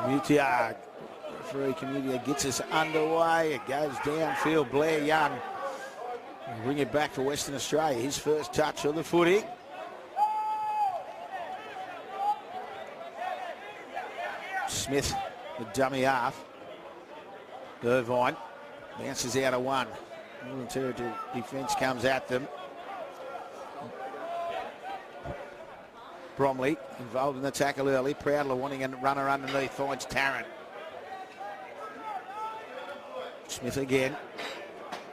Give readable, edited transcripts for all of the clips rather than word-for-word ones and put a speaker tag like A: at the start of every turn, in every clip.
A: Mutiag, referee Community gets us underway. It goes downfield. Blair Young will bring it back for Western Australia. His first touch of the footy. Smith, the dummy half. Irvine bounces out of one. Northern Territory defence comes at them. Bromley involved in the tackle early. Proudler wanting a runner underneath, finds Tarrant. Smith again.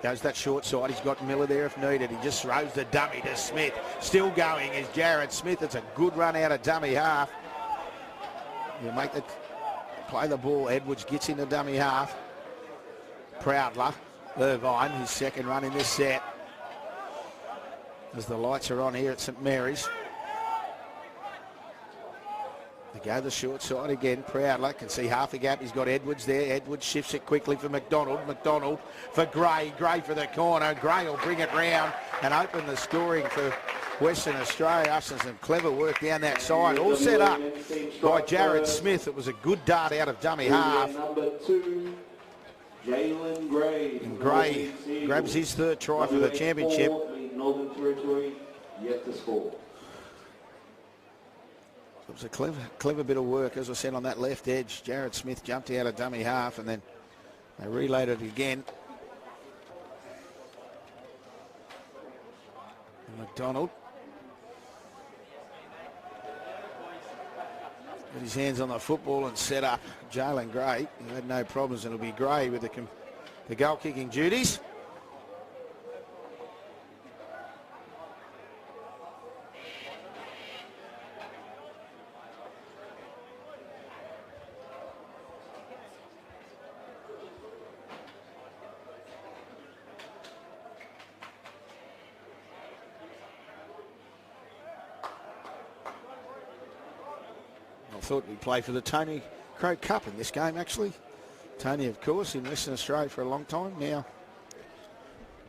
A: Goes that short side. He's got Miller there if needed. He just throws the dummy to Smith. Still going is Jared Smith. It's a good run out of dummy half. You make the play the ball. Edwards gets in the dummy half. Proudler. Irvine, his second run in this set. As the lights are on here at St Mary's. They go the short side again. Proudler can see half a gap. He's got Edwards there. Edwards shifts it quickly for McDonald. McDonald for Gray. Gray for the corner. Gray will bring it round and open the scoring for Western Australia after some clever work down that side. All set up by Jared Smith. It was a good dart out of dummy half.
B: Number 2, Jalen Gray.
A: And Gray grabs his third try for the championship.
B: Northern Territory yet to score.
A: It was a clever bit of work, as I said, on that left edge. Jared Smith jumped out of dummy half and then they reloaded it again. And McDonald got his hands on the football and set up Jalen Gray. He had no problems, and it'll be Gray with the goal-kicking duties. I thought we'd play for the Tony Crow Cup in this game, actually. Tony, of course, in Western Australia for a long time, now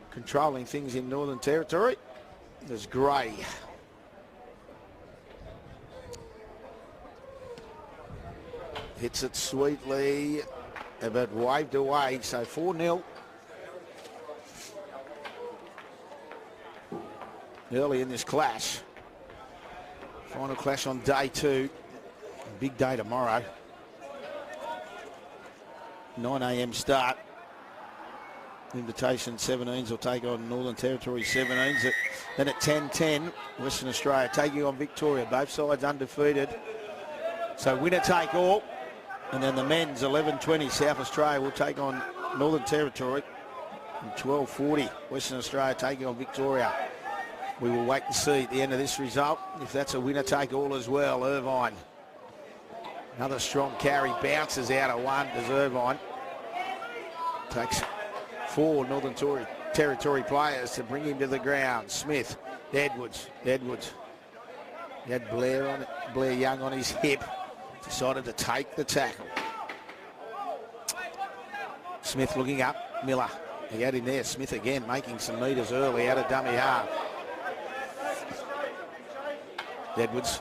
A: controlling things in Northern Territory. There's Gray. Hits it sweetly, but waved away, so 4-0. Early in this clash. Final clash on day 2. Big day tomorrow. 9 a.m. start. Invitation 17s will take on Northern Territory 17s. Then at 10:10, Western Australia taking on Victoria. Both sides undefeated. So winner take all. And then the men's 11:20, South Australia will take on Northern Territory. And 12:40, Western Australia taking on Victoria. We will wait and see at the end of this result if that's a winner take all as well. Irvine. Another strong carry, bounces out of one, does Irvine. Takes 4 Northern Territory players to bring him to the ground. Smith, Edwards. He had Blair on it, Blair Young on his hip. Decided to take the tackle. Smith looking up, Miller. He had him there, Smith again making some metres early out of dummy half. Edwards.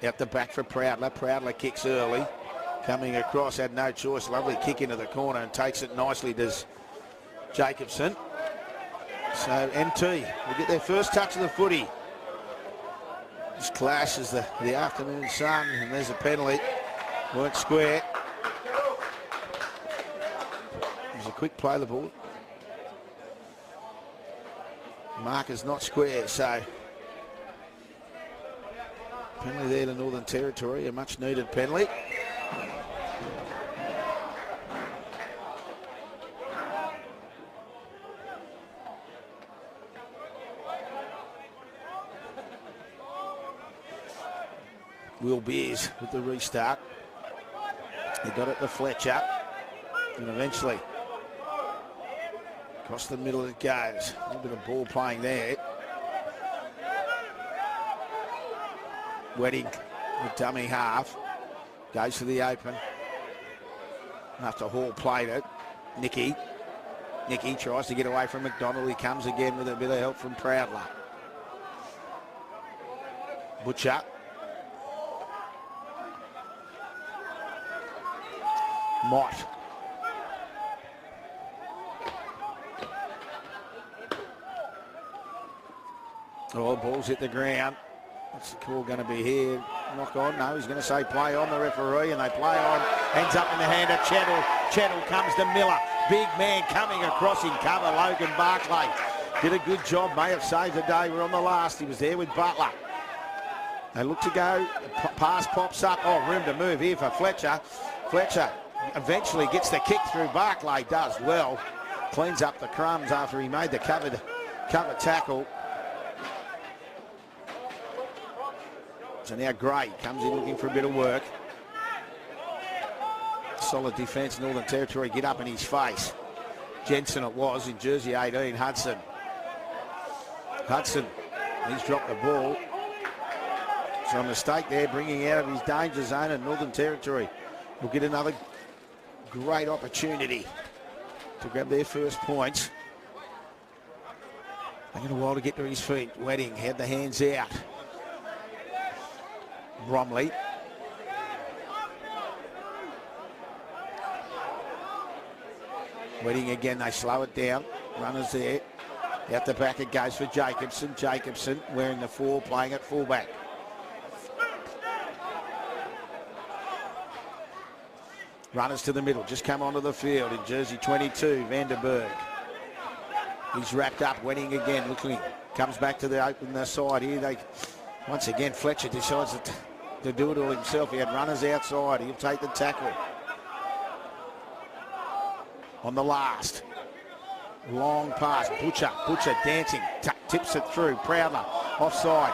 A: Out the back for Proudler. Proudler kicks early. Coming across, had no choice. Lovely kick into the corner and takes it nicely, does Jacobson. So NT will get their first touch of the footy. This clash is the afternoon sun, and there's a penalty. Weren't square. It was a quick play the ball. Marker's not square, so penalty there to Northern Territory, a much needed penalty. Will Beers with the restart. He got it to Fletcher, and eventually across the middle it goes. A little bit of ball playing there. Wedding, the dummy half, goes to the open. After Hall played it, Nicky tries to get away from McDonald. He comes again with a bit of help from Proudler. Butcher. Mott. Oh, ball's hit the ground. What's the call going to be here? Knock on? No, he's going to say play on, the referee, and they play on. Ends up in the hand of Chettle. Chettle comes to Miller. Big man coming across in cover, Logan Barclay. Did a good job, may have saved the day. We're on the last. He was there with Butler. They look to go. Pass pops up. Oh, room to move here for Fletcher. Fletcher eventually gets the kick through. Barclay does well. Cleans up the crumbs after he made the cover tackle. So now Gray comes in looking for a bit of work. Solid defence, Northern Territory get up in his face. Jensen it was in jersey 18, Hudson. Hudson, he's dropped the ball. So a mistake there, bringing out of his danger zone, and Northern Territory will get another great opportunity to grab their first points. Taking a while to get to his feet. Wedding had the hands out. Bromley. Wedding again, they slow it down. Runners there. Out the back it goes for Jacobson. Jacobson wearing the 4, playing at fullback. Runners to the middle, just come onto the field in jersey 22, Vanderberg. He's wrapped up, Wedding again, looking, comes back to the open side here. Once again, Fletcher decides to do it all himself. He had runners outside, he'll take the tackle. On the last. Long pass, Butcher dancing, tips it through, Prowler, offside.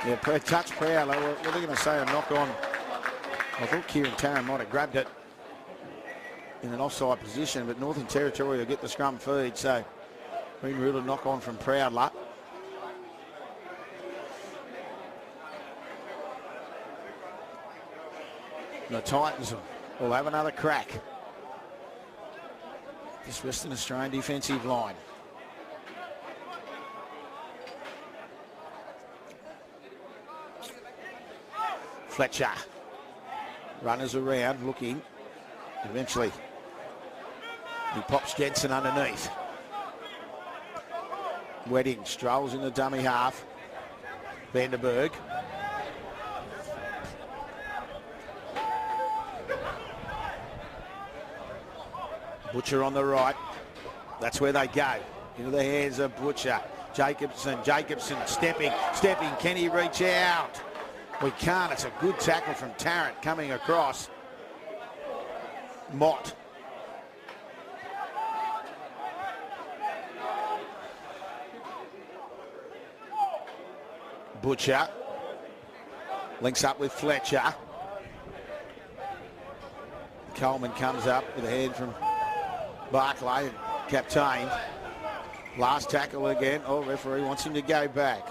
A: Yeah, touch Prowler, what are they going to say, a knock on? I thought Kieran Tarrant might have grabbed it in an offside position, but Northern Territory will get the scrum feed, so been ruled a knock on from Prowler. The Titans will have another crack. This Western Australian defensive line. Fletcher. Runners around, looking. Eventually, he pops Jensen underneath. Wedding strolls in the dummy half. Vanderberg. Butcher on the right. That's where they go. Into the hands of Butcher. Jacobson stepping. Can he reach out? We can't. It's a good tackle from Tarrant coming across. Mott. Butcher. Links up with Fletcher. Coleman comes up with a hand from Barclay, captain. Last tackle again. Oh, referee wants him to go back.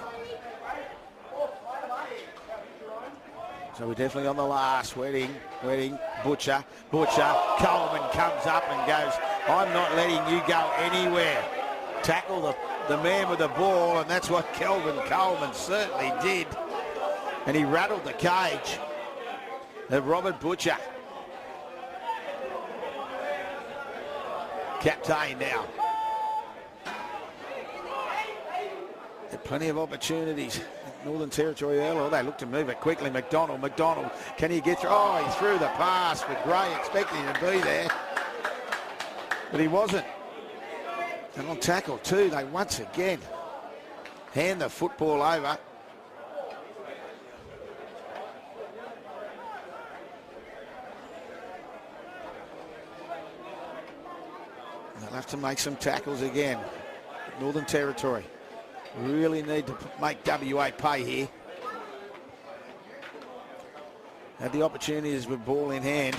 A: So we're definitely on the last. Wedding, Butcher. Coleman comes up and goes, I'm not letting you go anywhere. Tackle the man with the ball, and that's what Kelvin Coleman certainly did. And he rattled the cage of Robert Butcher. Captain now. Had plenty of opportunities. Northern Territory earlier. Oh, they look to move it quickly. McDonald, can he get through? Oh, he threw the pass for Gray, expecting him to be there. But he wasn't. And on tackle too, they once again hand the football over. They'll have to make some tackles again. Northern Territory really need to make WA pay here. Had the opportunities with ball in hand.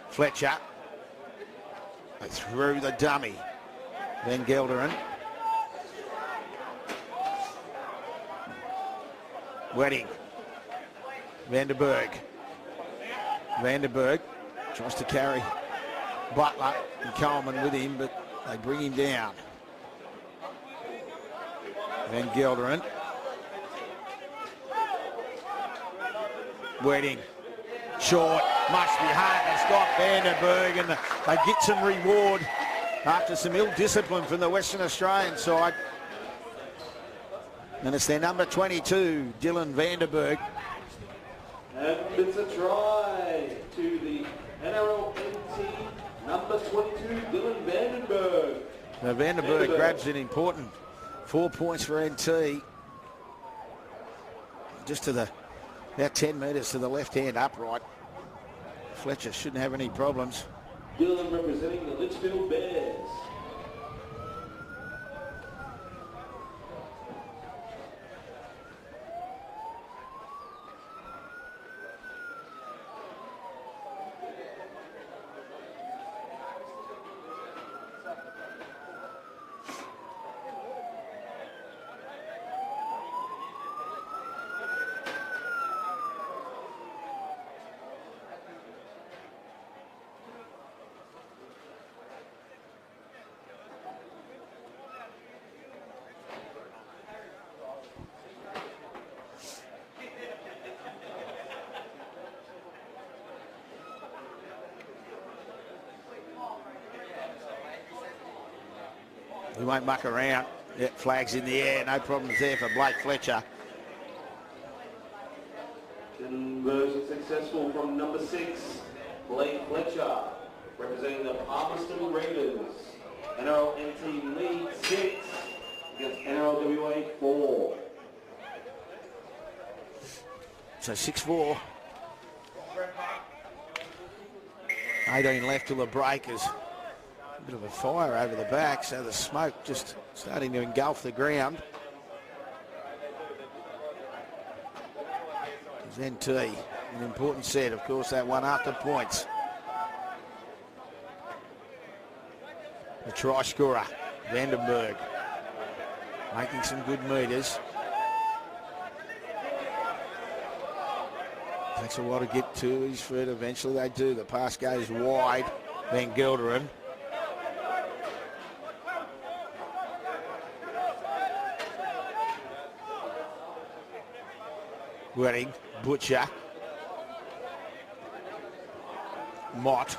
A: Fletcher. They threw the dummy. Van Gelderen. Wedding. Vanderberg tries to carry Butler and Coleman with him, but they bring him down. Van Gelderen. Wedding. Short, must be hard to stop Vandenberg, and they get some reward after some ill discipline from the Western Australian side. And it's their number 22, Dylan Vandenberg.
B: And it's a try to the NRLNT number 22, Dylan Vandenberg.
A: Now Vandenberg grabs an important 4 points for NT. Just to the, about 10 metres to the left-hand upright. Fletcher shouldn't have any problems.
B: Dylan representing the Litchfield Bears.
A: He won't muck around. Yeah, flags in the air, no problems there for Blake Fletcher.
B: Conversion successful from number 6, Blake Fletcher, representing the Palmerston Raiders. NRLNT lead 6 against NRLWA 4.
A: So 6-4. 18 left till the breakers. A bit of a fire over the back, so the smoke just starting to engulf the ground. There's NT, an important set, of course, that one after points. The try scorer, Vandenberg, making some good metres. Takes a while to get to his feet. Eventually they do. The pass goes wide. Van Gelderen. Wedding, Butcher, Mott,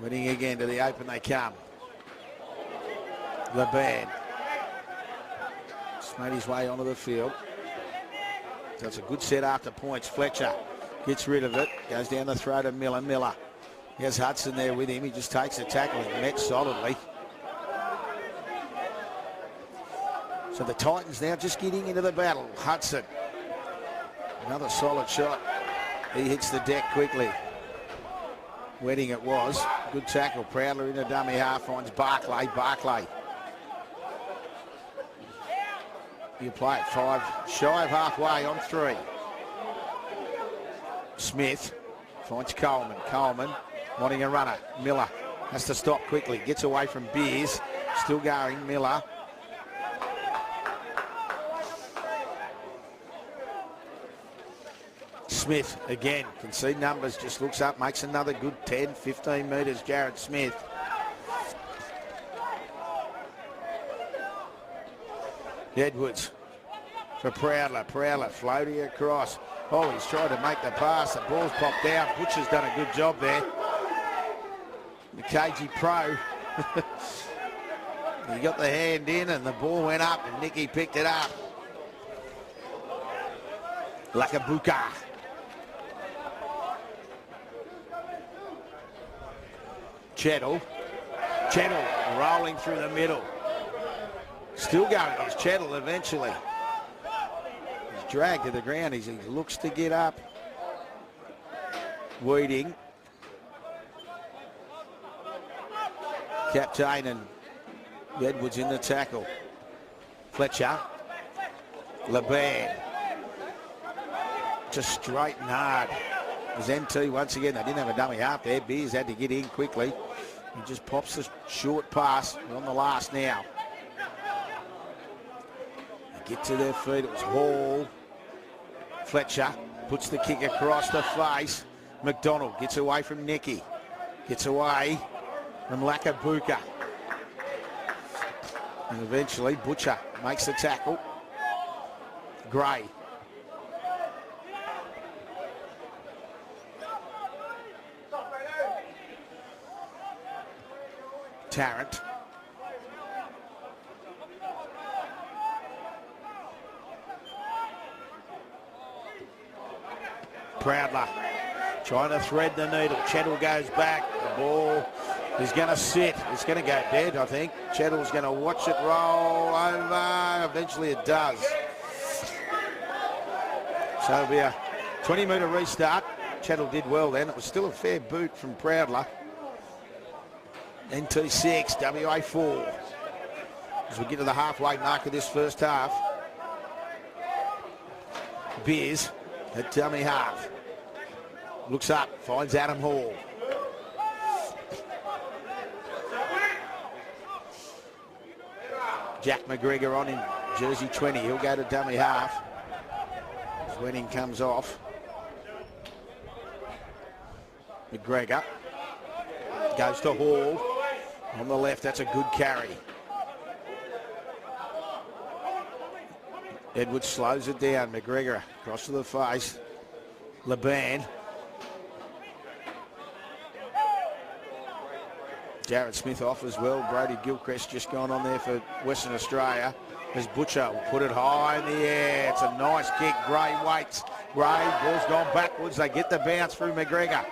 A: Wedding again to the open they come. LeBan just made his way onto the field. So it's a good set after points. Fletcher gets rid of it, goes down the throat of Miller. Miller, he has Hudson there with him. He just takes the tackle and met solidly. So the Titans now just getting into the battle. Hudson, another solid shot. He hits the deck quickly. Wedding it was. Good tackle. Proudler in a dummy half, finds Barclay. Barclay. You play it 5, shy of halfway on 3. Smith finds Coleman. Coleman wanting a runner. Miller has to stop quickly. Gets away from Beers. Still going, Miller. Smith again, can see numbers, just looks up, makes another good 10, 15 metres, Jared Smith. Edwards for Proudler. Proudler floating across. Oh, he's tried to make the pass. The ball's popped down. Butcher's done a good job there. The KG Pro. He got the hand in and the ball went up and Nicky picked it up. Lakabuka. Chettle rolling through the middle. Still going, it's Chettle eventually. He's dragged to the ground, he looks to get up. Weeding. Captain and Edwards in the tackle. Fletcher. LeBan. Just straight and hard. As NT once again, they didn't have a dummy half there. Beers had to get in quickly. He just pops the short pass. We're on the last now. They get to their feet. It was Hall. Fletcher puts the kick across the face. McDonald gets away from Nicky. Gets away from Lakabuka. And eventually Butcher makes the tackle. Gray. Tarrant. Proudler trying to thread the needle. Chettle goes back. The ball is going to sit. It's going to go dead, I think. Chettle's going to watch it roll over. Eventually it does. So it'll be a 20-metre restart. Chettle did well then. It was still a fair boot from Proudler. NT 6, WA 4. As we get to the halfway mark of this first half. Beers at dummy half. Looks up, finds Adam Hall. Jack McGregor on in jersey 20. He'll go to dummy half. As Wenning comes off. McGregor goes to Hall. On the left, that's a good carry. Edwards slows it down. McGregor across to the face. Laban. Jared Smith off as well. Brody Gilchrist just gone on there for Western Australia. As Butcher will put it high in the air. It's a nice kick. Gray waits. Gray, ball's gone backwards. They get the bounce through McGregor.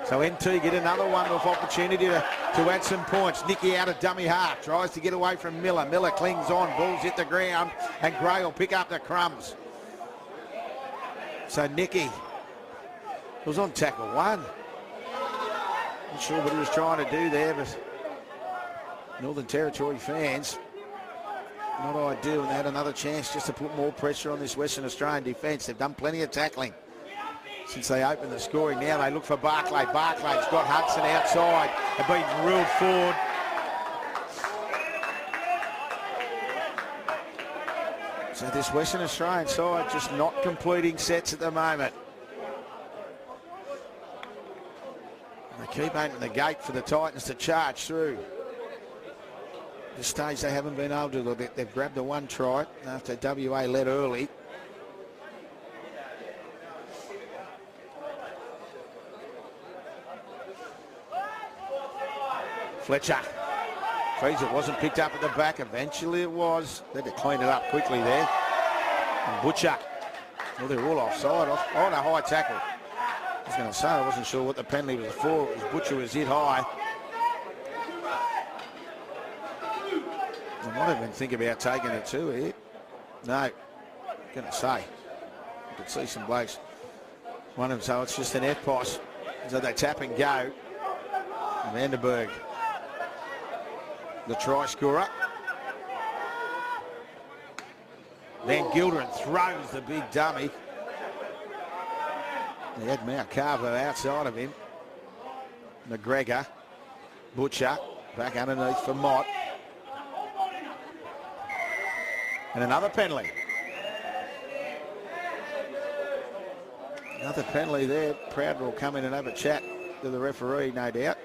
A: So NT get another wonderful opportunity to add some points. Nicky out of dummy half. Tries to get away from Miller. Miller clings on. Ball's hit the ground. And Gray will pick up the crumbs. So Nicky was on tackle 1. Not sure what he was trying to do there, but Northern Territory fans, not ideal, and they had another chance just to put more pressure on this Western Australian defence. They've done plenty of tackling since they opened the scoring. Now they look for Barclay. Barclay's got Hudson outside. They've been ruled forward. So this Western Australian side just not completing sets at the moment. They keep opening the gate for the Titans to charge through. At this stage they haven't been able to. They've grabbed the 1 try after WA led early. Fletcher. Fraser wasn't picked up at the back. Eventually it was. They had to clean it up quickly there. And Butcher. Well, they're all offside. On a high tackle. I was going to say, I wasn't sure what the penalty was for. It was Butcher was hit high. I might even think about taking it too here. No. Going to say. I could see some blokes. One of them, so it's just an F-pass. So they tap and go. Vandenberg. The try scorer. Van Gilderen throws the big dummy. He had Mount Carver outside of him. McGregor. Butcher. Back underneath for Mott. And another penalty. Another penalty there. Proud will come in and have a chat to the referee, no doubt.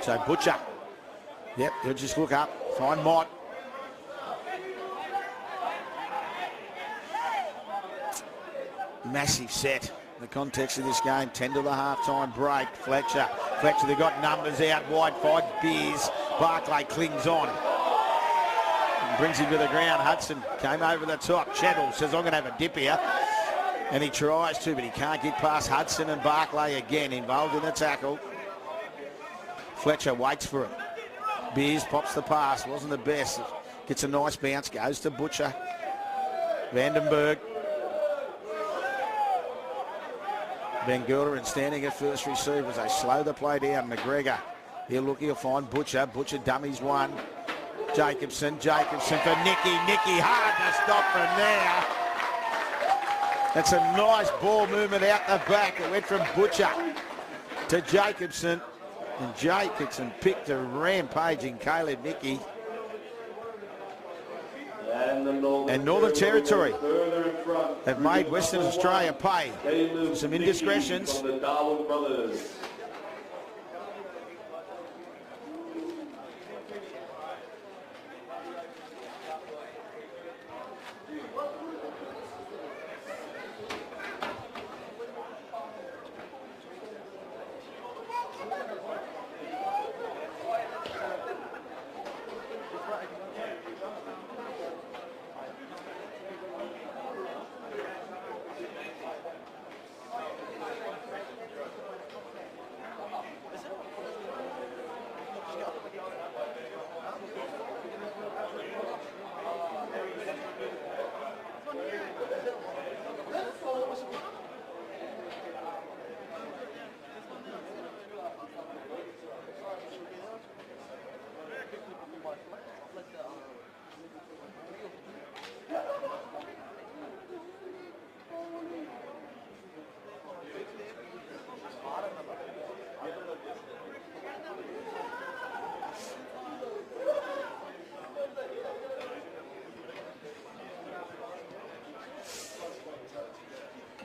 A: So Butcher, yep, he'll just look up, find Mott. Massive set in the context of this game. 10 to the half-time break. Fletcher, they got numbers out wide, five Beers. Barclay clings on. And brings him to the ground. Hudson came over the top. Chettle says, I'm going to have a dip here. And he tries to, but he can't get past Hudson, and Barclay again involved in the tackle. Fletcher waits for it. Beers pops the pass. Wasn't the best. Gets a nice bounce. Goes to Butcher. Vandenberg. Van Gilderen standing at first receiver as they slow the play down. McGregor. He'll find Butcher. Butcher dummies 1. Jacobson for Nicky. Nicky hard to stop from there. That's a nice ball movement out the back. It went from Butcher to Jacobson. And Jacobson picked a rampaging Caleb Nicky. And Northern Territory have made Western Australia pay for some indiscretions.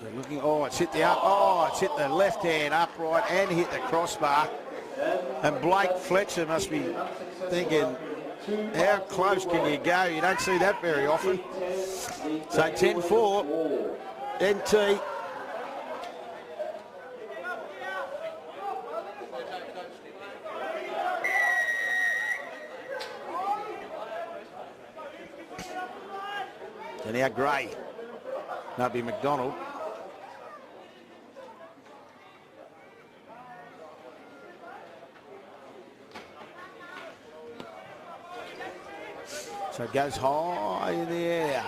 A: They're looking, oh, it's hit the it's hit the left hand upright and hit the crossbar. And Blake Fletcher must be thinking, how close can you go? You don't see that very often. So 10-4, NT. And now Gray. That'd be McDonald. So it goes high in the air.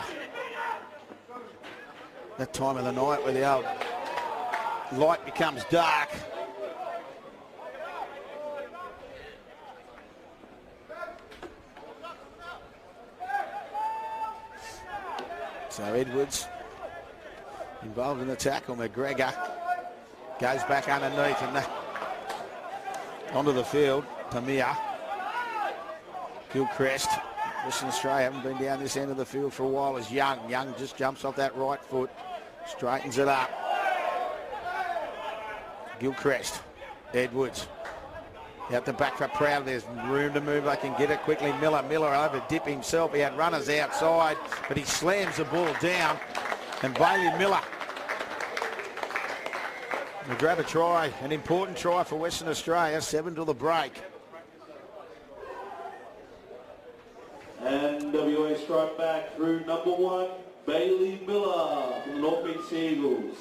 A: That time of the night where the old light becomes dark. So Edwards involved in the tackle. McGregor goes back underneath and onto the field. Tamir. Gilchrist. Western Australia haven't been down this end of the field for a while as Young. Young just jumps off that right foot. Straightens it up. Gilchrist. Edwards. Out the back for Proud. There's room to move. They can get it quickly. Miller over dip himself. He had runners outside, but he slams the ball down. And Bailey Miller will grab a try. An important try for Western Australia. 7 to the break.
B: And WA strike back through number 1, Bailey Miller from the North Beach Sea Eagles.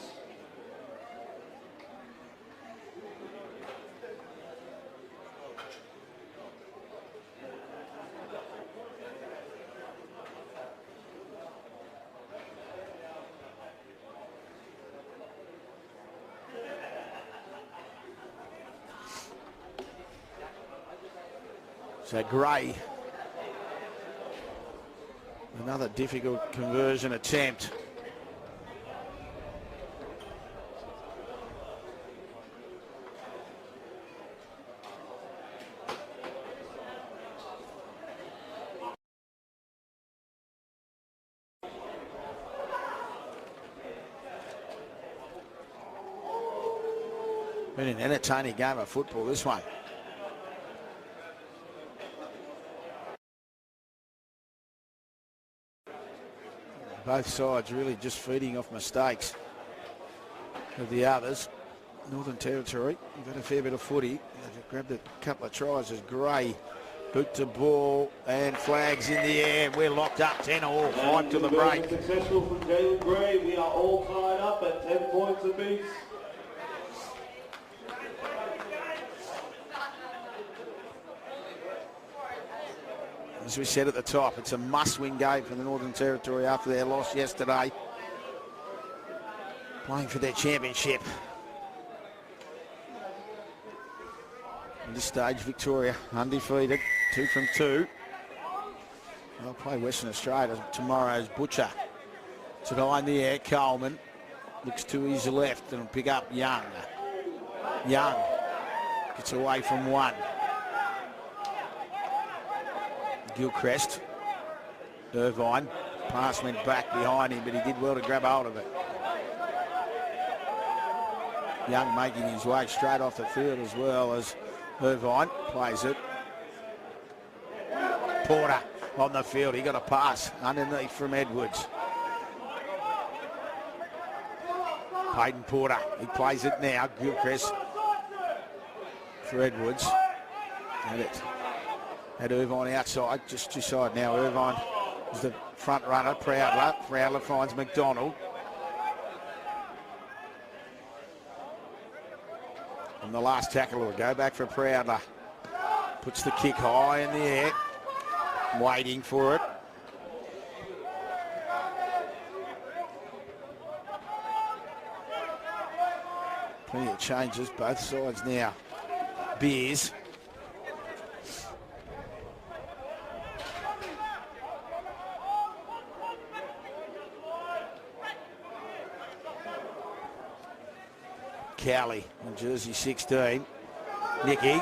A: So Gray. Another difficult conversion attempt. Been an entertaining game of football, this one. Both sides really just feeding off mistakes of the others. Northern Territory, you've had a fair bit of footy. They've grabbed a couple of tries as Gray boot to ball and flags in the air. We're locked up 10-all, 5 to the break.
B: Successful from Jalen Gray. We are all tied up at 10 points apiece.
A: As we said at the top, it's a must-win game for the Northern Territory after their loss yesterday. Playing for their championship. At this stage, Victoria undefeated, 2 from 2. They'll play Western Australia tomorrow's Butcher. Today in the air, Coleman looks to his left and will pick up Young. Young Gets away from one. Gilchrist. Irvine. Pass went back behind him, but he did well to grab hold of it. Young making his way straight off the field as well as Irvine plays it. Porter on the field. He got a pass underneath from Edwards. Hayden Porter. He plays it now. Gilchrist for Edwards. Had Irvine outside, just side now. Irvine is the front runner. Proudler. Proudler finds McDonald. And the last tackle will go back for Proudler. Puts the kick high in the air. Waiting for it. Plenty of changes, both sides now. Beers. Cowley in jersey 16. Nicky,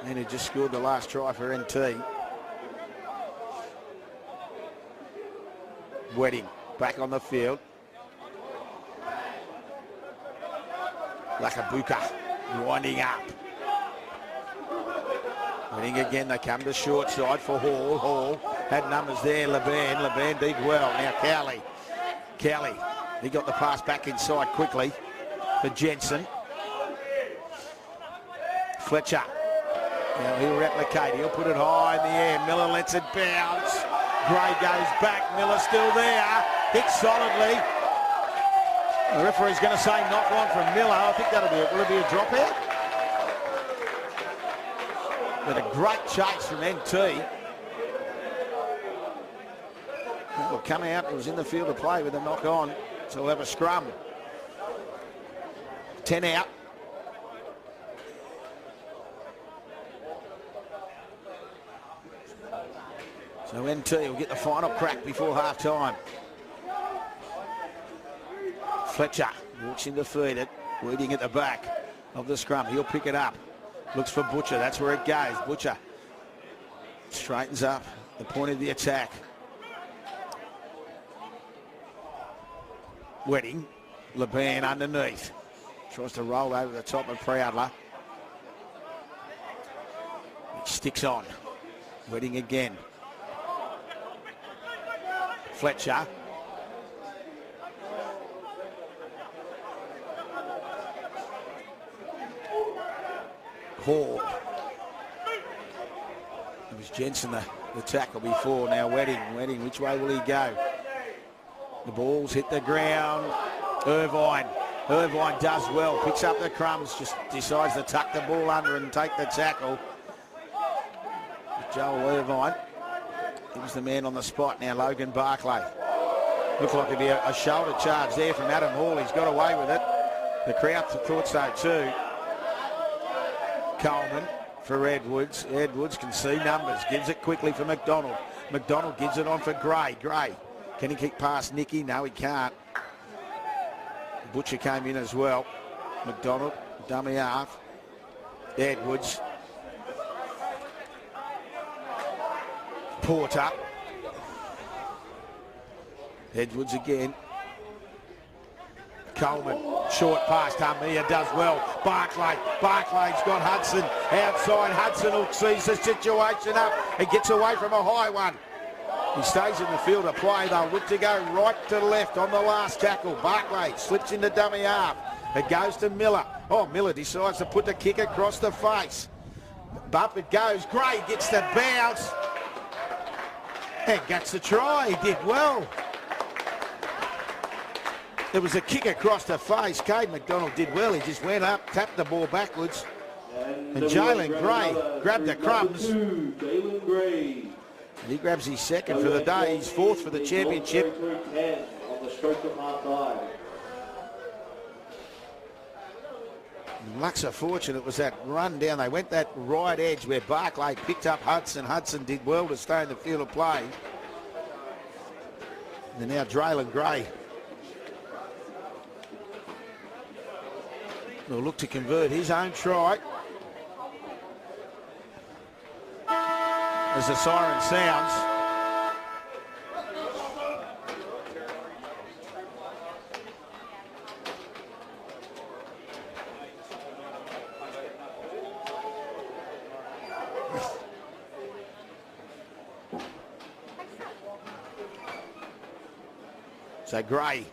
A: and he just scored the last try for NT. Wedding back on the field. Lakabuka winding up. Wedding again, they come to short side for Hall. Hall had numbers there. Leban did well. Now Cowley. He got the pass back inside quickly for Jensen. Fletcher. Now he'll replicate. He'll put it high in the air. Miller lets it bounce. Gray goes back. Miller still there. Hits solidly. The referee's going to say knock on from Miller. I think that'll be it. Will it be a dropout? But a great chase from NT. Will come out. He was in the field to play with a knock on. So we'll have a scrum. 10 out. So NT will get the final crack before half time. Fletcher walks in to feed it, waiting at the back of the scrum. He'll pick it up. Looks for Butcher. That's where it goes. Butcher straightens up the point of the attack. Wedding. Leban underneath. Tries to roll over the top of Proudler. It sticks on. Wedding again. Fletcher. Hall. It was Jensen the tackle before. Now Wedding, which way will he go? The ball's hit the ground. Irvine does well, picks up the crumbs, just decides to tuck the ball under and take the tackle. Joel Irvine. He was the man on the spot. Now Logan Barclay. Looked like it'd be a shoulder charge there from Adam Hall. He's got away with it. The crowd thought so too. Coleman for Edwards. Edwards can see numbers. Gives it quickly for McDonald. McDonald gives it on for Gray. Can he kick past Nicky? No, he can't. Butcher came in as well. McDonald, dummy half. Edwards. Porter. Edwards again. Coleman, short pass. Tamia does well. Barclay's got Hudson outside. Hudson sees the situation up. He gets away from a high one. He stays in the field of play. They'll look to go right to left on the last tackle. Barclay slips into dummy half. It goes to Miller. Oh, Miller decides to put the kick across the face. Bump it goes. Gray gets the bounce. And gets the try. He did well. There was a kick across the face. Cade McDonald did well. He just went up, tapped the ball backwards. And Jalen Gray grabbed the crumbs.
B: Jalen Gray.
A: And he grabs his second for the day. He's fourth for the championship.
B: On the stroke of half time.
A: Luck's a fortune. It was that run down. They went that right edge where Barclay picked up Hudson. Hudson did well to stay in the field of play. And now Jalen Gray will look to convert his own try. as the siren sounds. So Gray.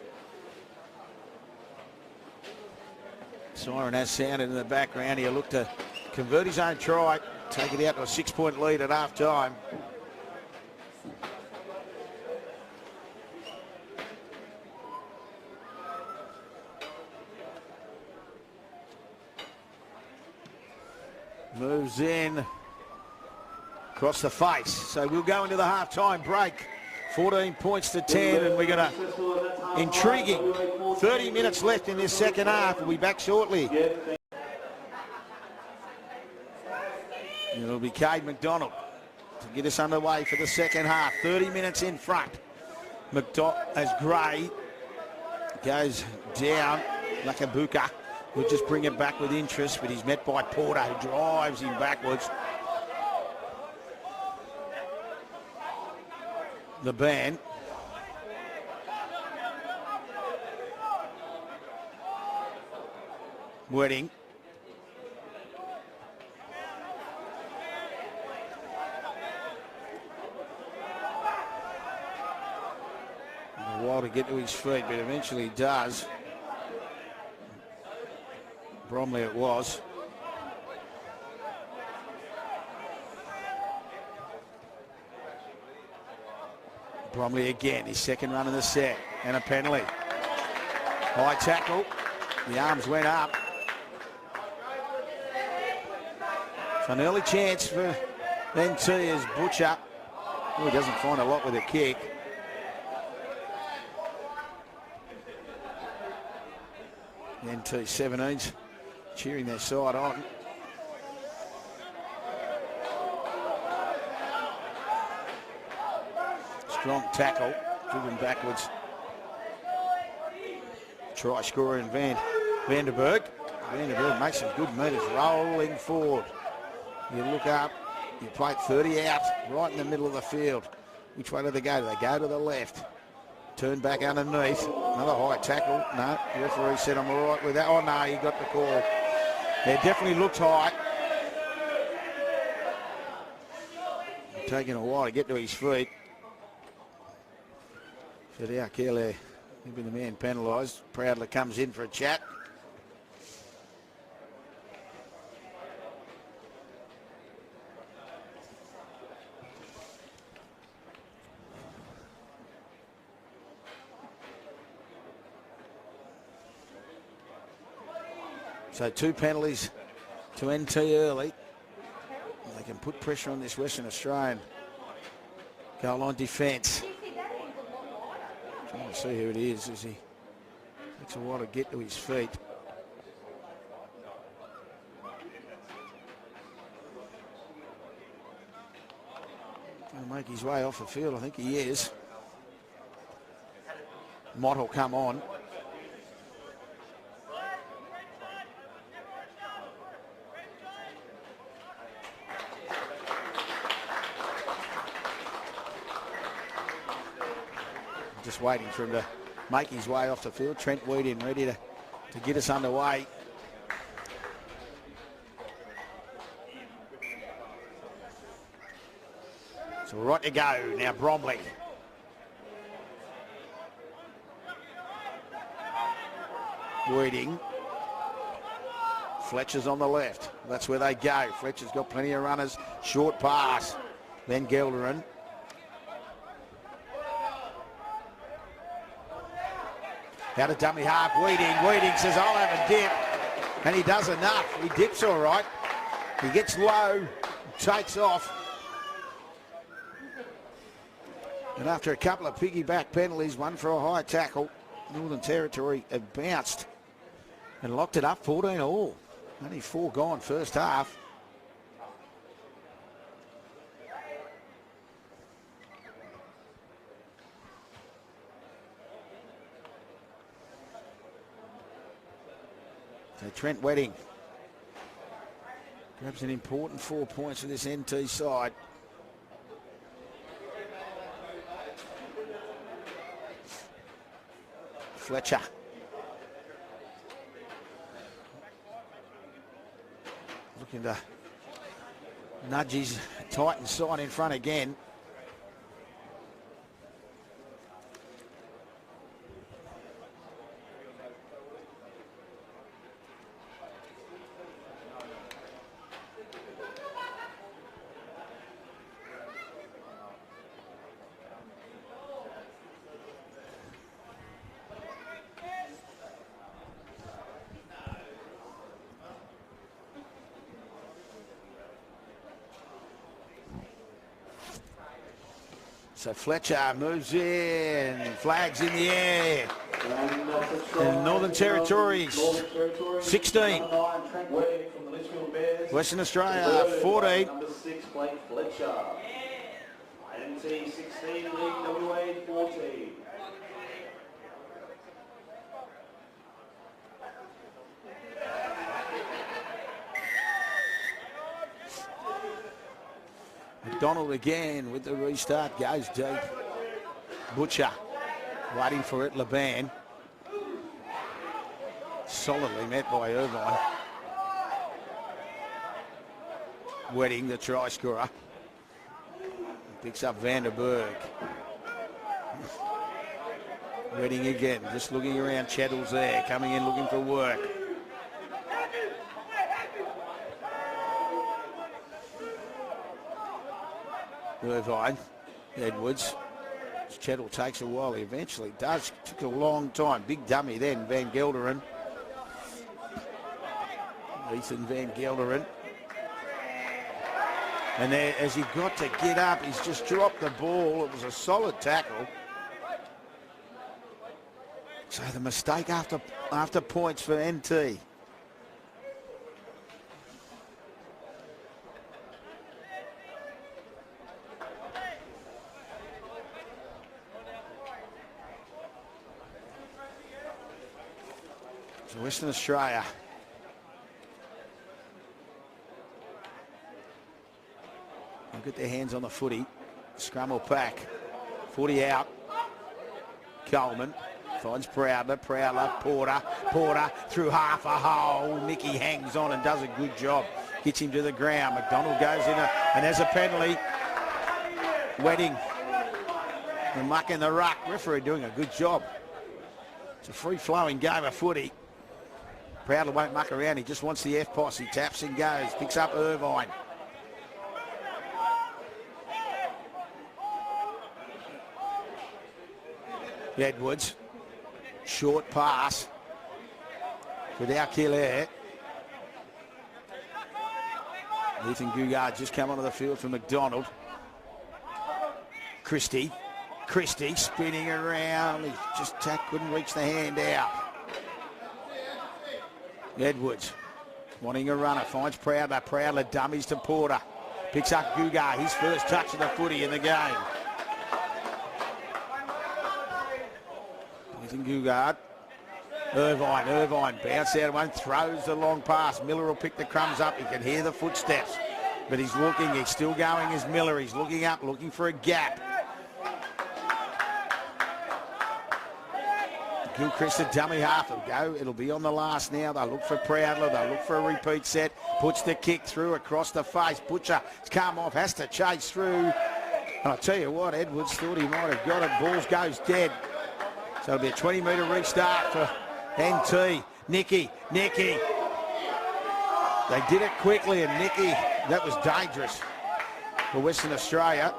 A: Siren has sounded in the background. He'll look to convert his own try, take it out to a 6-point lead at half time. Moves in across the face. So we'll go into the half-time break. 14 points to 10, and we're going to intriguing 30 minutes left in this second half. We'll be back shortly. It'll be Cade McDonald to get us underway for the second half. 30 minutes in front. As Gray goes down, Lakabuka will just bring it back with interest, but he's met by Porter, who drives him backwards. The band. Wedding. A while to get to his feet, but eventually he does. Bromley it was. Bromley again, his second run in the set, and a penalty. High tackle, the arms went up. So an early chance for NT as Butcher. Oh, he doesn't find a lot with a kick. NT 17s cheering their side on. Strong tackle, driven backwards. Try scorer in Vanderberg. Vanderberg makes some good meters, rolling forward. You look up, you play 30 out, right in the middle of the field. Which way do they go? Do they go to the left? Turn back underneath. Another high tackle. No, the referee said I'm all right with that. Oh no, he got the call. Yeah, definitely looked high. Taking a while to get to his feet. Fidel Kelly, he'll be the man penalised. Proudly comes in for a chat. So 2 penalties to NT early. They can put pressure on this Western Australian goal line defence. Trying to see who it is as he takes a while to get to his feet. Trying to make his way off the field. I think he is. Mott will come on. Just waiting for him to make his way off the field. Trent Weedin ready to get us underway. So we're right to go now. Bromley. Weeding. Fletcher's on the left. That's where they go. Fletcher's got plenty of runners. Short pass. Then Gelderin. Out of dummy half, Weeding says, I'll have a dip. And he does enough. He dips all right. He gets low, takes off. And after a couple of piggyback penalties, one for a high tackle, Northern Territory have bounced and locked it up 14 all. Only 4 gone first half. So Trent Wedding grabs an important 4 points for this NT side. Fletcher. Looking to nudge his Titans side in front again. So Fletcher moves in, flags in the air. And Northern Territories, 16. Western Australia, 14.
B: Number 6, Blake Fletcher. NT 16, League WA 14.
A: McDonald again with the restart, goes deep. Butcher waiting for it, Laban. Solidly met by Irvine. Wedding, the try scorer. Picks up Vanderberg. Wedding again, just looking around. Chettle's there, coming in looking for work. Irvine, Edwards. Chettle takes a while. He eventually does. Took a long time. Big dummy then, Van Gelderen. Ethan Van Gelderen. And there, as he got to get up, he's just dropped the ball. It was a solid tackle. So the mistake after points for NT. So Western Australia. They'll get their hands on the footy. Scrum or pack. 40 out. Coleman finds Prowler. Porter through half a hole. Nicky hangs on and does a good job. Gets him to the ground. McDonald goes in and there's a penalty. Wedding. The muck in the ruck. Referee doing a good job. It's a free-flowing game of footy. Prowler won't muck around. He just wants the F-poss. He taps and goes. Picks up Irvine. Edwards. Short pass. Without Killaire. Ethan Gugard just come onto the field for McDonald. Christie spinning around. He just couldn't reach the hand out. Edwards wanting a runner. Finds Prowler. Prowler dummies to Porter. Picks up Gugard. His first touch of the footy in the game. Ethan Gugard. Irvine bounce out one, throws the long pass. Miller will pick the crumbs up. He can hear the footsteps, but he's looking. He's still going as Miller. He's looking up, looking for a gap. Gilchrist, a dummy half. It'll go. It'll be on the last now. They'll look for Prowler. They'll look for a repeat set. Puts the kick through across the face. Butcher has come off, has to chase through. And I'll tell you what, Edwards thought he might have got it. Balls goes dead. So it'll be a 20-metre restart for NT. Nicky. They did it quickly, and Nicky, that was dangerous for Western Australia.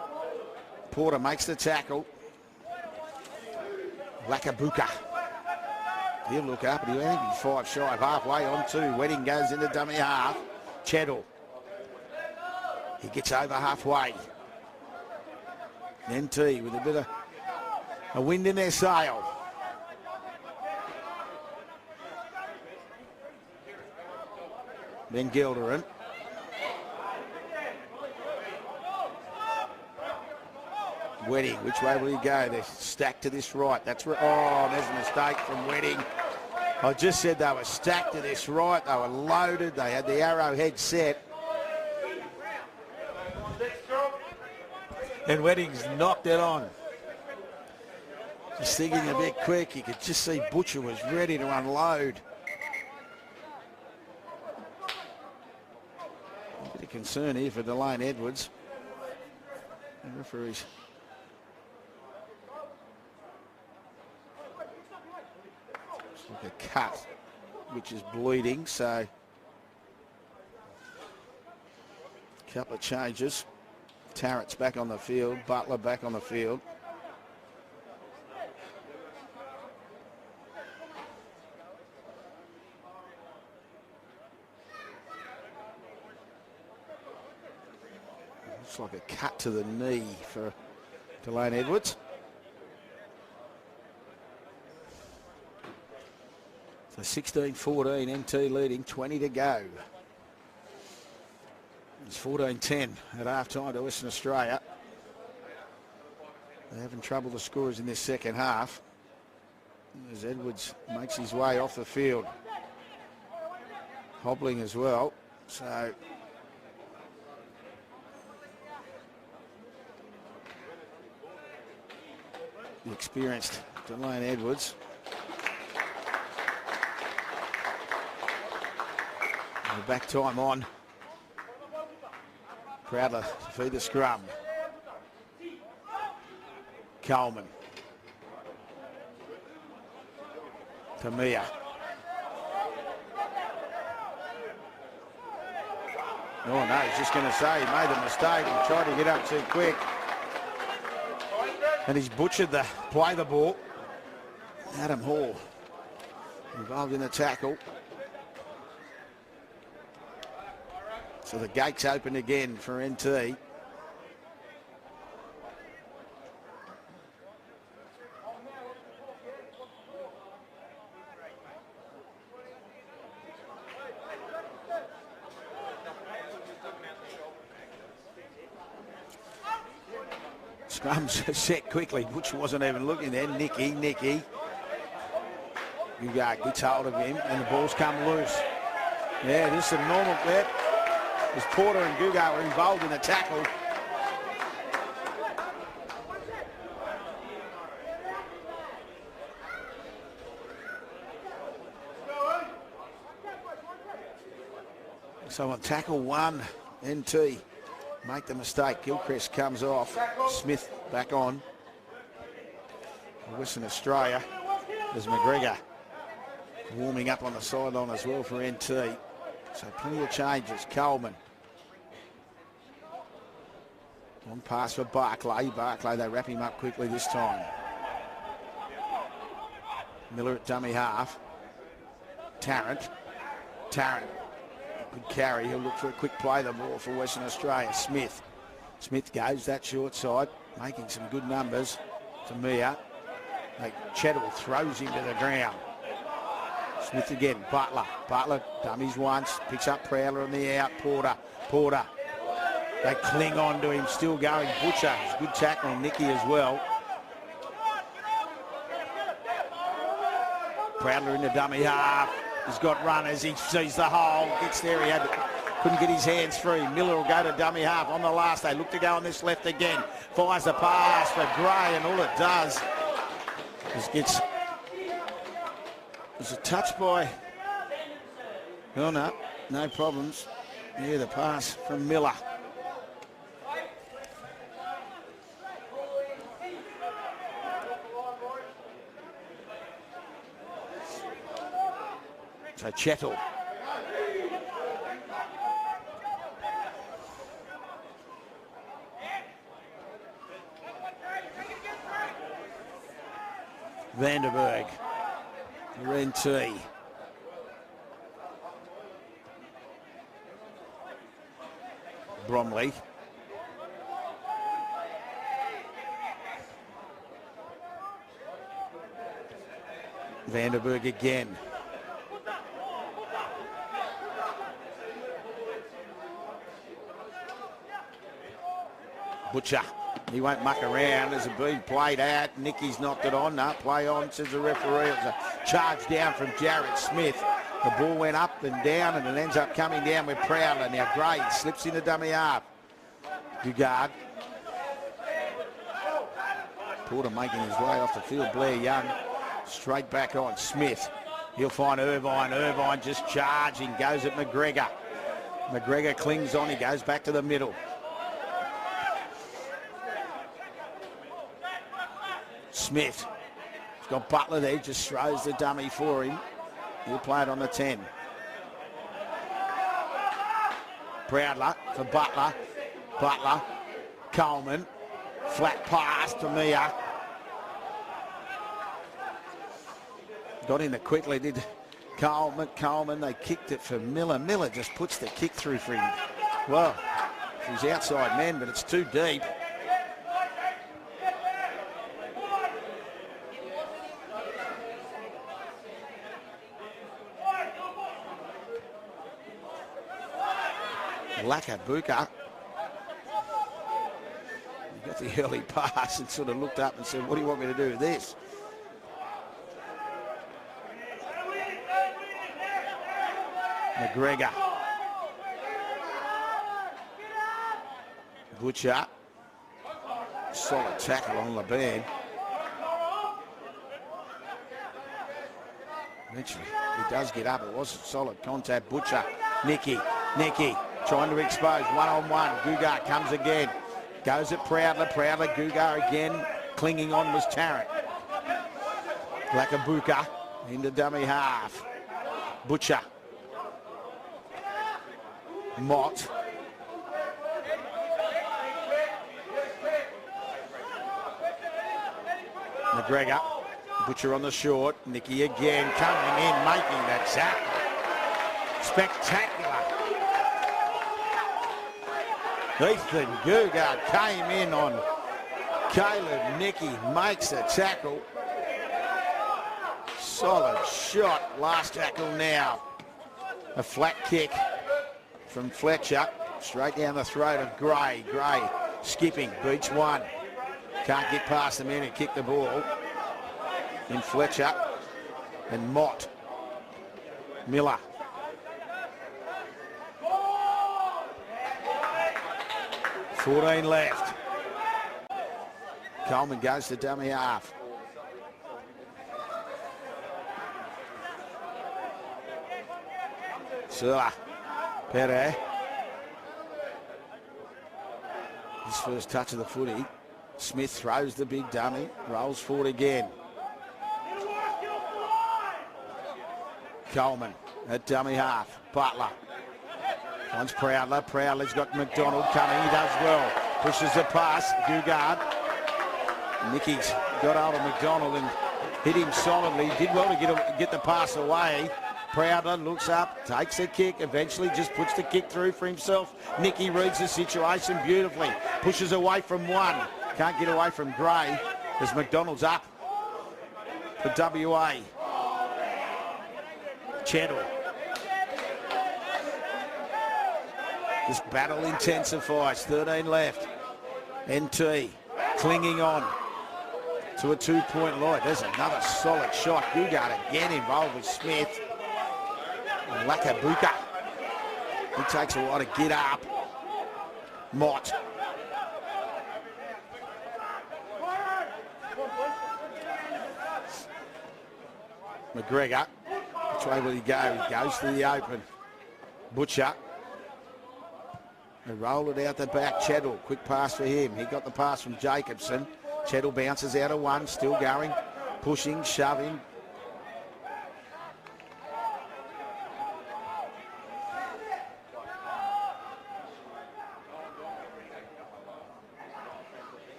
A: Porter makes the tackle. Lakabuka. He'll look up, and he'll be 5 shy of halfway on 2. Wedding goes into dummy half. Chettle. He gets over halfway. NT with a bit of a wind in their sail. Then Gelderen. Wedding, which way will he go? They're stacked to this right. That's right. Oh, there's a mistake from Wedding. I just said they were stacked to this right. They were loaded. They had the arrowhead set. And Wedding's knocked it on. Just thinking a bit quick. You could just see Butcher was ready to unload. A bit of concern here for Delane Edwards. The referees. It's like a cut, which is bleeding, so a couple of changes. Tarrant's back on the field, Butler back on the field. Looks like a cut to the knee for Delane Edwards. So 16-14, NT leading, 20 to go. It's 14-10 at half-time to Western Australia. They're having trouble, the scorers, in this second half, as Edwards makes his way off the field. Hobbling as well, so the experienced Delane Edwards. And the back time on. Proudler to feed the scrum. Coleman. Tamia. Oh no, he's just going to say he made a mistake and tried to get up too quick. And he's butchered the play the ball. Adam Hall involved in the tackle. So the gate's open again for NT. Scrum's set quickly. Butch wasn't even looking there. Nicky. Gugard gets hold of him and the ball's come loose. Yeah, this is a normal clip. As Porter and Gugard were involved in the tackle. So on tackle one, NT make the mistake. Gilchrist comes off. Smith back on. Western Australia. There's McGregor warming up on the sideline as well for NT. So plenty of changes. Coleman. Long pass for Barclay. They wrap him up quickly this time. Miller at dummy half. Tarrant. Good carry. He'll look for a quick play the ball for Western Australia. Smith goes that short side, making some good numbers. Tamia. Chettle throws him to the ground. Smith again. Butler dummies once. Picks up Prowler on the out. Porter. They cling on to him, still going. Butcher, good tackling. Nicky as well. Prowler in the dummy half. He's got runners. He sees the hole. Gets there. Couldn't get his hands free. Miller will go to dummy half on the last. They look to go on this left again. Fires the pass for Gray, and all it does is gets. There's a touch by. Oh no problems. Yeah, the pass from Miller. So Chettle. Vanderberg. NT. Bromley. Vanderberg again. Butcher. He won't muck around. As it been played out. Nicky's knocked it on. No, play on, says the referee. It was a charge down from Jarrett Smith. The ball went up and down, and it ends up coming down with Prowler. Now Gray slips in the dummy half. Dugard. Porter making his way off the field. Blair Young straight back on. Smith. He'll find Irvine. Irvine just charging. Goes at McGregor. McGregor clings on. He goes back to the middle. Smith. He's got Butler there. Just throws the dummy for him. He'll play it on the 10. Proudler for Butler. Butler. Coleman. Flat pass to Mia. Got in it quickly, did Coleman. They kicked it for Miller. Miller just puts the kick through for him. Well, he's outside man, but it's too deep. Lakabuka. He got the early pass and sort of looked up and said, what do you want me to do with this? McGregor. Butcher. Solid tackle on Laban. Eventually, he does get up. It was a solid contact. Butcher. Nicky trying to expose. One-on-one. Gugar comes again. Goes at Proudler. Gugar again. Clinging on was Tarrant. Lakabuka into dummy half. Butcher. Mott. McGregor. Butcher on the short. Nicky again coming in, making the tackle. Spectacular. Ethan Gugar came in on Caleb. Nicky makes the tackle. Solid shot. Last tackle now. A flat kick from Fletcher, straight down the throat of Gray. Gray skipping, beats one. Can't get past the man who kicked the ball. In Fletcher and Mott. Miller. $14 left. Coleman goes to dummy half. Sula. Pere. His first touch of the footy. Smith throws the big dummy, rolls forward again. Coleman at dummy half. Butler. Once Proudler. Proudler's got McDonald coming. He does well. Pushes the pass. Gugard. Nicky's got hold of McDonald and hit him solidly. Did well to get the pass away. Proudler looks up, takes a kick, eventually just puts the kick through for himself. Nicky reads the situation beautifully. Pushes away from one. Can't get away from Gray as McDonald's up for WA. Chettle. This battle intensifies. 13 left. NT clinging on to a 2-point lead. There's another solid shot. Gugard again involved with Smith. Lakabuka. He takes a while to get up. Mott. McGregor. Which way will he go? He goes to the open. Butcher. They roll it out the back. Chettle. Quick pass for him. He got the pass from Jacobson. Chettle bounces out of one. Still going. Pushing. Shoving.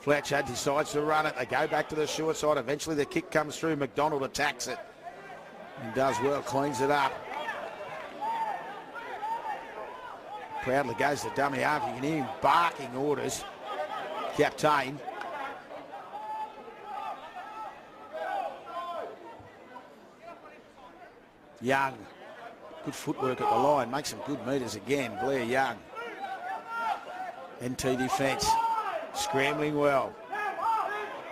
A: Fletcher decides to run it. They go back to the short side. Eventually the kick comes through. McDonald attacks it and does well, cleans it up. Proudly goes to dummy half. You can hear him barking orders. Captain. Young. Good footwork at the line. Makes some good meters again. Blair Young. NT defence, scrambling well.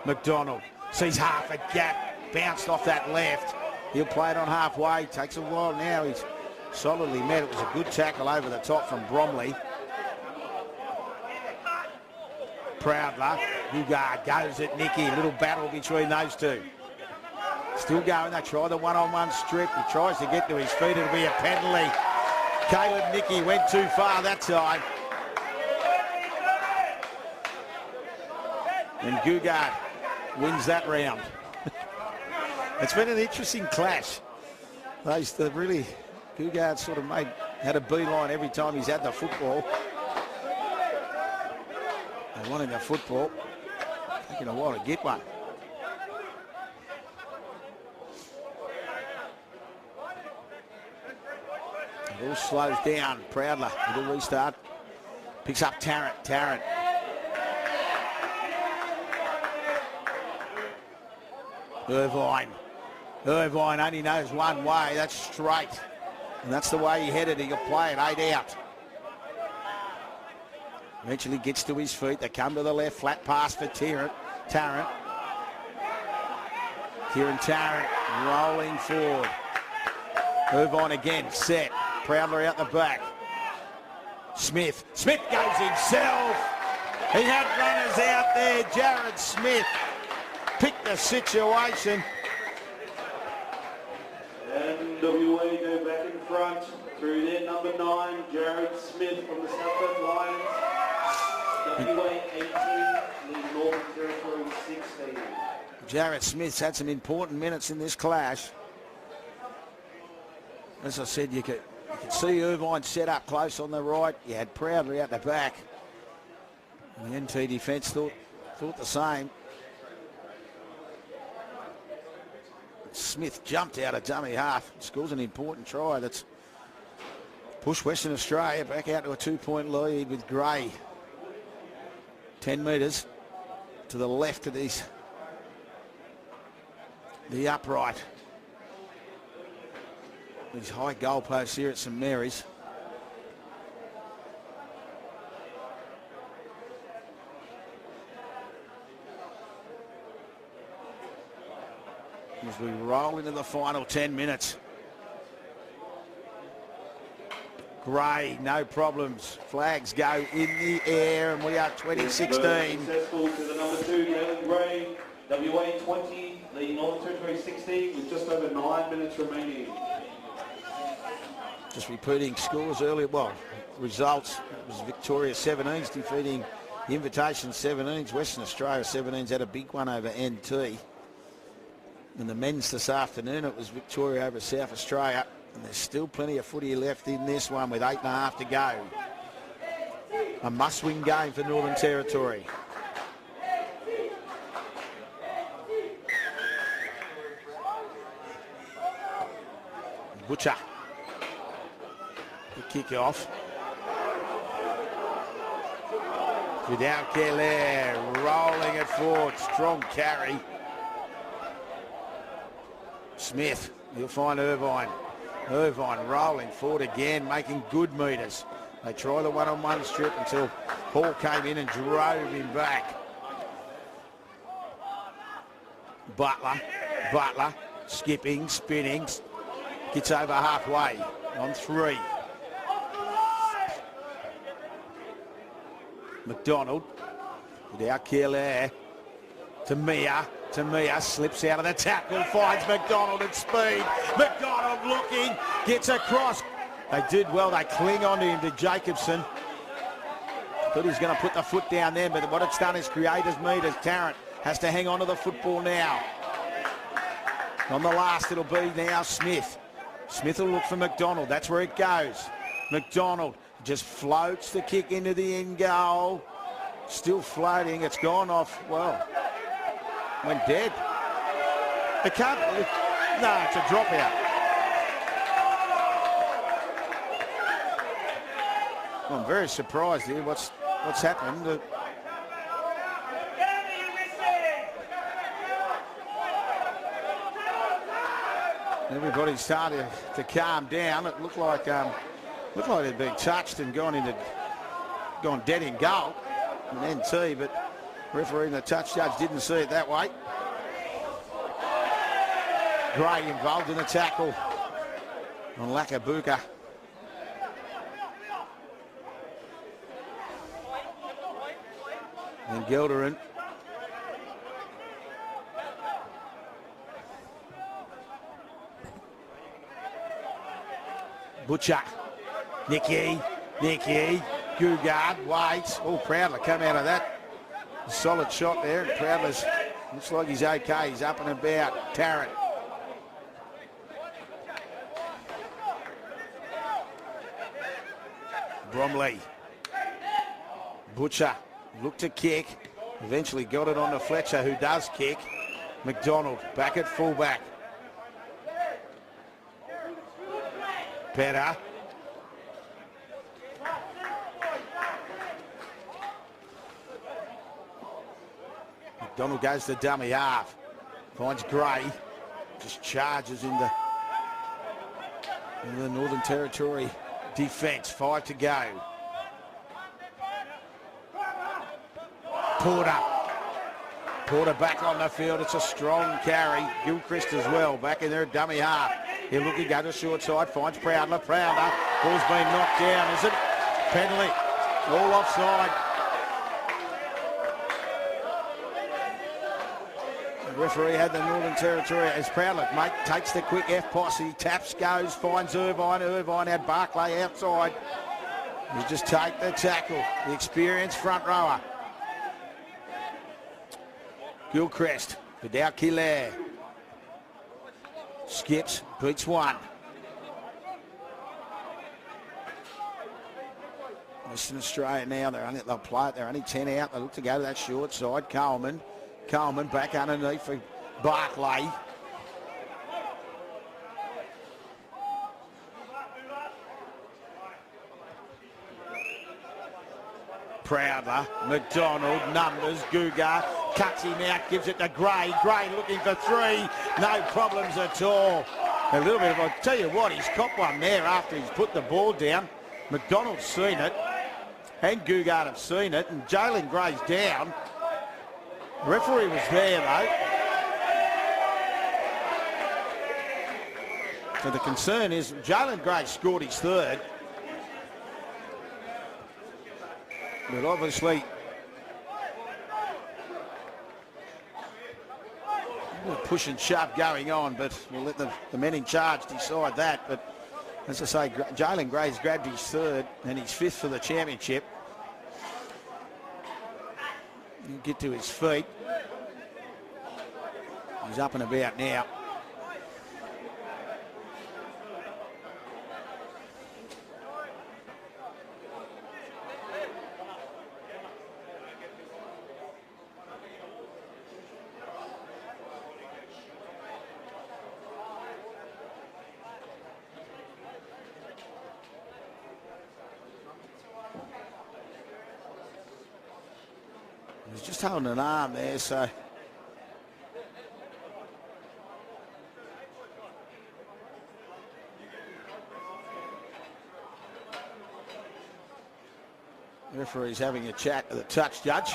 A: McDonald sees half a gap, bounced off that left. He'll play it on halfway, takes a while now. He's solidly met. It was a good tackle over the top from Bromley. Proudler. Dugard goes at Nicky. Little battle between those two. Still going. They try the one-on-one strip. He tries to get to his feet. It'll be a penalty. Caleb Nicky went too far that time. And Dugard wins that round. It's been an interesting clash. Dugard sort of had a beeline every time he's had the football. They wanted the football. Taking a while to get one. It all slows down. Proudler, little restart. Picks up Tarrant. Irvine only knows one way. That's straight. And that's the way he headed. He'll play it 8 out. Eventually gets to his feet. They come to the left. Flat pass for Tarrant. Kieran Tarrant rolling forward. Irvine again. Set. Proudler out the back. Smith goes himself. He had runners out there. Jared Smith picked the situation.
B: And WA go back in front through their number 9, Jared Smith from the South Lions. WA 18, the Northern Territory 16.
A: Jared Smith's had some important minutes in this clash. As I said, you could see Irvine set up close on the right. You had Proudly out the back. And the NT defence thought the same. Smith jumped out of dummy half. Scores an important try that's pushed Western Australia back out to a 2-point lead with Gray. 10 metres to the left of the upright. These high goalposts here at St Mary's. As we roll into the final 10 minutes. Gray, no problems. Flags go in the air and we are 2016.
B: Successful to the number 2, Galen Gray. WA 20, the Northern Territory 16 with just over 9 minutes remaining.
A: Just repeating scores earlier. Well, results. It was Victoria 17s defeating the Invitation 17s. Western Australia 17s had a big one over NT. And the men's this afternoon, it was Victoria over South Australia. And there's still plenty of footy left in this one with 8.5 to go. A must-win game for Northern Territory. Butcher. The kick-off. Without Keller rolling it forward. Strong carry. Smith, he'll find Irvine. Irvine rolling forward again, making good metres. They try the one-on-one strip until Hall came in and drove him back. Butler, skipping, spinning, gets over halfway on 3. McDonald, without Keller, Tamia slips out of the tackle, finds McDonald at speed. McDonald looking, gets across. They did well, they cling on to him, to Jacobson. Thought he was going to put the foot down there, but what it's done is create his metres. Tarrant has to hang on to the football now. On the last, it'll be now Smith. Smith will look for McDonald, that's where it goes. McDonald just floats the kick into the end goal. Still floating, it's gone off, well, went dead. It can't, no, it's a dropout. Well, I'm very surprised here what's happened. Everybody's starting to calm down. It looked like they'd been touched and gone dead in goal in NT, but referee and the touch judge didn't see it that way. Gray involved in the tackle on Lakabuka. And Gelderin. Butcher. Nicky. Gugard waits. Oh, Proudler come out of that. Solid shot there. And Proudler's looks like he's okay. He's up and about. Tarrant. Bromley. Butcher looked to kick. Eventually got it on to Fletcher, who does kick. McDonald back at fullback. Better. McDonald goes to dummy half. Finds Gray. Just charges into the Northern Territory defence. 5 to go. Porter back on the field. It's a strong carry. Gilchrist as well. Back in there, dummy half. He'll look to go to short side. Finds Proudler. Ball's been knocked down, is it? Penalty. All offside. The referee had the Northern Territory as Proudler, mate, takes the quick F posse. Taps, goes, finds Irvine. Irvine had Barclay outside. You just take the tackle. The experienced front rower. Gilchrist, Vidal Kilaire. Skips, beats one. Western Australia now, they'll play it, they're only 10 out. They look to go to that short side. Coleman back underneath for Barclay. Proudler, McDonald, numbers, Guga, cuts him out, gives it to Gray. Gray looking for three, no problems at all. A little bit of, I'll tell you what, he's copped one there after he's put the ball down. McDonald's seen it, and Gugard have seen it, and Jalen Gray's down. The referee was there, though. So the concern is Jalen Gray scored his third. But obviously, a push and shove going on, but we'll let the men in charge decide that. But as I say, Jalen Gray's grabbed his third and his fifth for the championship. He'll get to his feet. He's up and about now. He's just holding an arm there, so the referee's having a chat with the touch judge.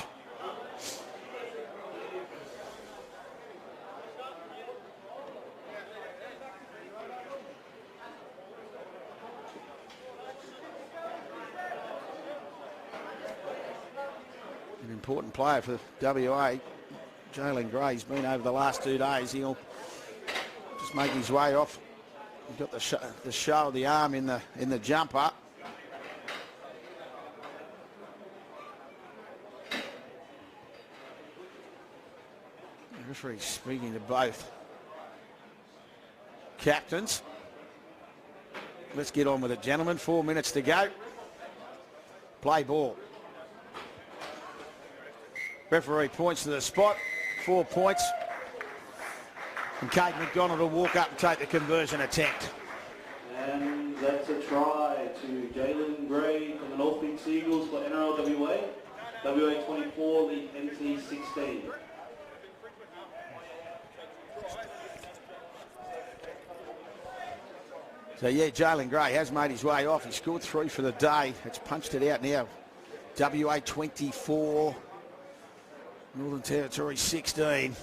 A: An important player for WA. Jalen Gray's been over the last 2 days. He'll just make his way off. He's got the show of the arm in the jumper. The referee's speaking to both captains. Let's get on with it, gentlemen. 4 minutes to go. Play ball. Referee points to the spot. 4 points. And Kate McDonald will walk up and take the conversion attempt.
B: And that's a try to Jalen Gray from the North Peaks Eagles for NRLWA. WA 24, lead NT 16.
A: So yeah, Jalen Gray has made his way off. He scored 3 for the day. It's punched it out now. WA 24. Northern Territory 16.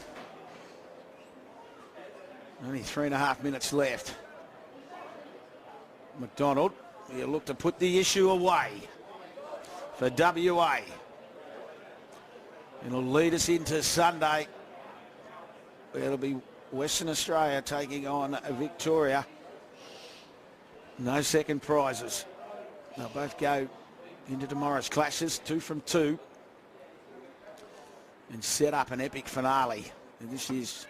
A: Only 3.5 minutes left. McDonald, he'll look to put the issue away for WA. It'll lead us into Sunday. It'll be Western Australia taking on Victoria. No second prizes. They'll both go into tomorrow's clashes, 2 from 2, and set up an epic finale in this year's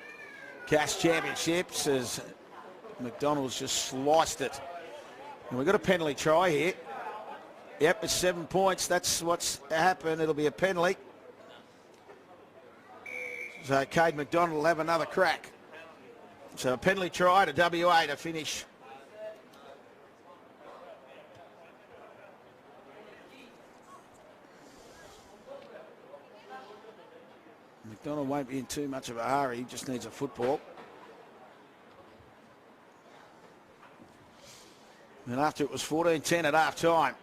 A: CAS Championships as McDonald's just sliced it. And we've got a penalty try here. Yep, it's 7 points. That's what's happened. It'll be a penalty. So Cade McDonald will have another crack. So a penalty try to WA to finish. McDonald won't be in too much of a hurry. He just needs a football. And after it was 14-10 at half time,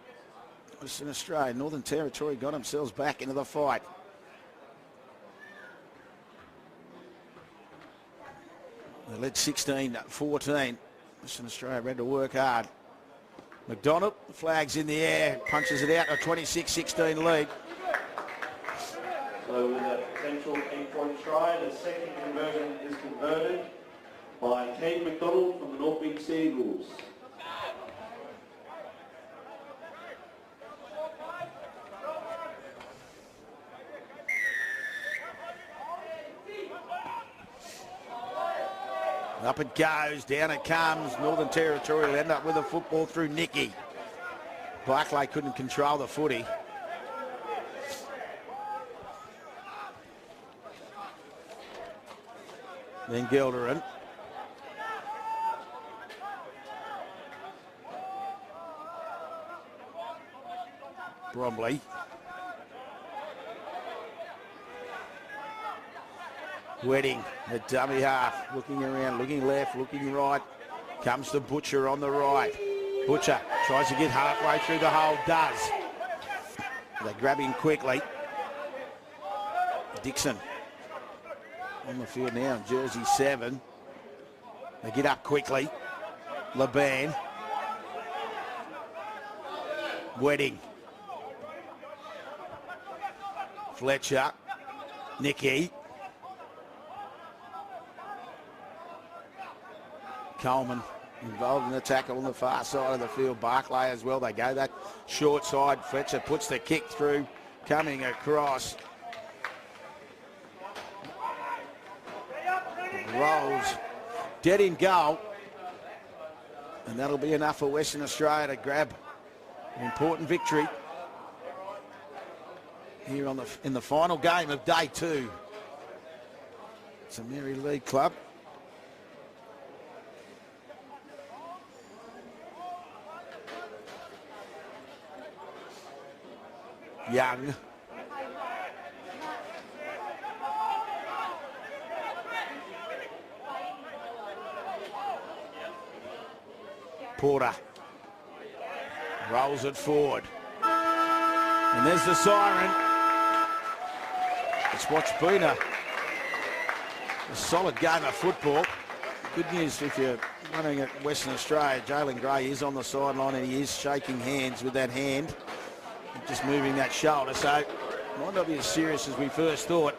A: Western Australia, Northern Territory got themselves back into the fight. They led 16-14. Western Australia had to work hard. McDonald, flags in the air, punches it out to a 26-16 lead.
B: So with a potential 8-point try, the second conversion is converted by Cade McDonald from the North Beach Sea Eagles.
A: Up it goes, down it comes. Northern Territory will end up with a football through Nicky. Barclay couldn't control the footy. Then Gelderin. Bromley. Wedding, the dummy half, looking around, looking left, looking right. Comes to Butcher on the right. Butcher tries to get halfway through the hole, does. They grab him quickly. Dixon on the field now, jersey 7. They get up quickly. Laban. Wedding. Fletcher. Nicky. Coleman involved in the tackle on the far side of the field. Barclay as well. They go that short side. Fletcher puts the kick through, coming across. Rolls dead in goal. And that'll be enough for Western Australia to grab an important victory here in the final game of day 2. It's a Mary League club. Young. Porter rolls it forward. And there's the siren. It's what's been a solid game of football. Good news if you're running at Western Australia. Jalen Gray is on the sideline and he is shaking hands with that hand. Just moving that shoulder, so might not be as serious as we first thought.